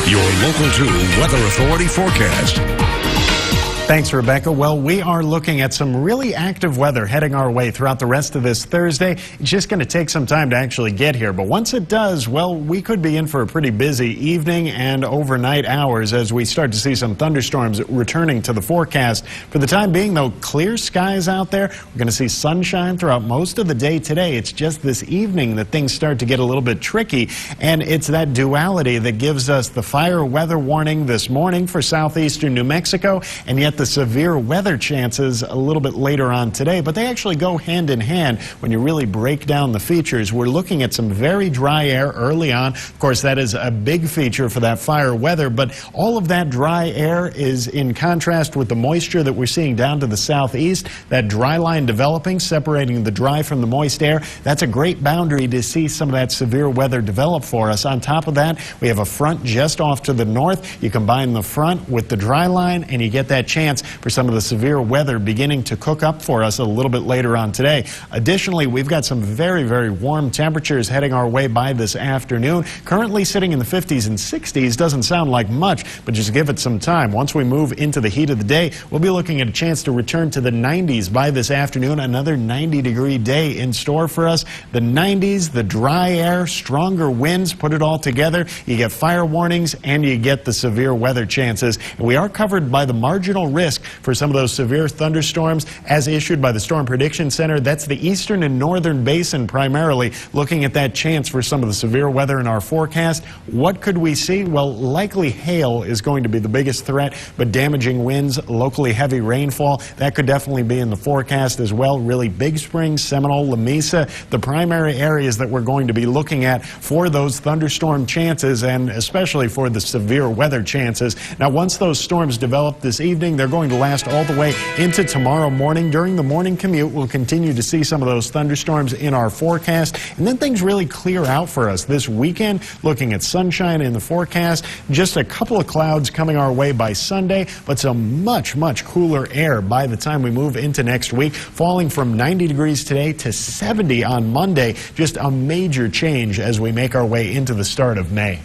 Your Local 2 Weather Authority forecast. Thanks, Rebecca. Well, we are looking at some really active weather heading our way throughout the rest of this Thursday. It's just going to take some time to actually get here. But once it does, well, we could be in for a pretty busy evening and overnight hours as we start to see some thunderstorms returning to the forecast. For the time being, though, clear skies out there. We're going to see sunshine throughout most of the day today. It's just this evening that things start to get a little bit tricky. And it's that duality that gives us the fire weather warning this morning for southeastern New Mexico, and yet the severe weather chances a little bit later on today, but they actually go hand in hand when you really break down the features. We're looking at some very dry air early on. Of course, that is a big feature for that fire weather, but all of that dry air is in contrast with the moisture that we're seeing down to the southeast. That dry line developing, separating the dry from the moist air. That's a great boundary to see some of that severe weather develop for us. On top of that, we have a front just off to the north. You combine the front with the dry line, and you get that chance for some of the severe weather beginning to cook up for us a little bit later on today. Additionally, we've got some very, very warm temperatures heading our way by this afternoon. Currently sitting in the 50s and 60s. Doesn't sound like much, but just give it some time. Once we move into the heat of the day, we'll be looking at a chance to return to the 90s by this afternoon. Another 90-degree day in store for us. The 90s, the dry air, stronger winds, put it all together. You get fire warnings and you get the severe weather chances. And we are covered by the marginal risk for some of those severe thunderstorms as issued by the Storm Prediction Center. That's the eastern and northern basin primarily, looking at that chance for some of the severe weather in our forecast. What could we see? Well, likely hail is going to be the biggest threat, but damaging winds, locally heavy rainfall, that could definitely be in the forecast as well. Really Big Spring, Seminole, Lamesa, the primary areas that we're going to be looking at for those thunderstorm chances and especially for the severe weather chances. Now, once those storms develop this evening, they're going to last all the way into tomorrow morning. During the morning commute, we'll continue to see some of those thunderstorms in our forecast, and then things really clear out for us this weekend. Looking at sunshine in the forecast, just a couple of clouds coming our way by Sunday, but some much, much cooler air by the time we move into next week, falling from 90 degrees today to 70 on Monday. Just a major change as we make our way into the start of May.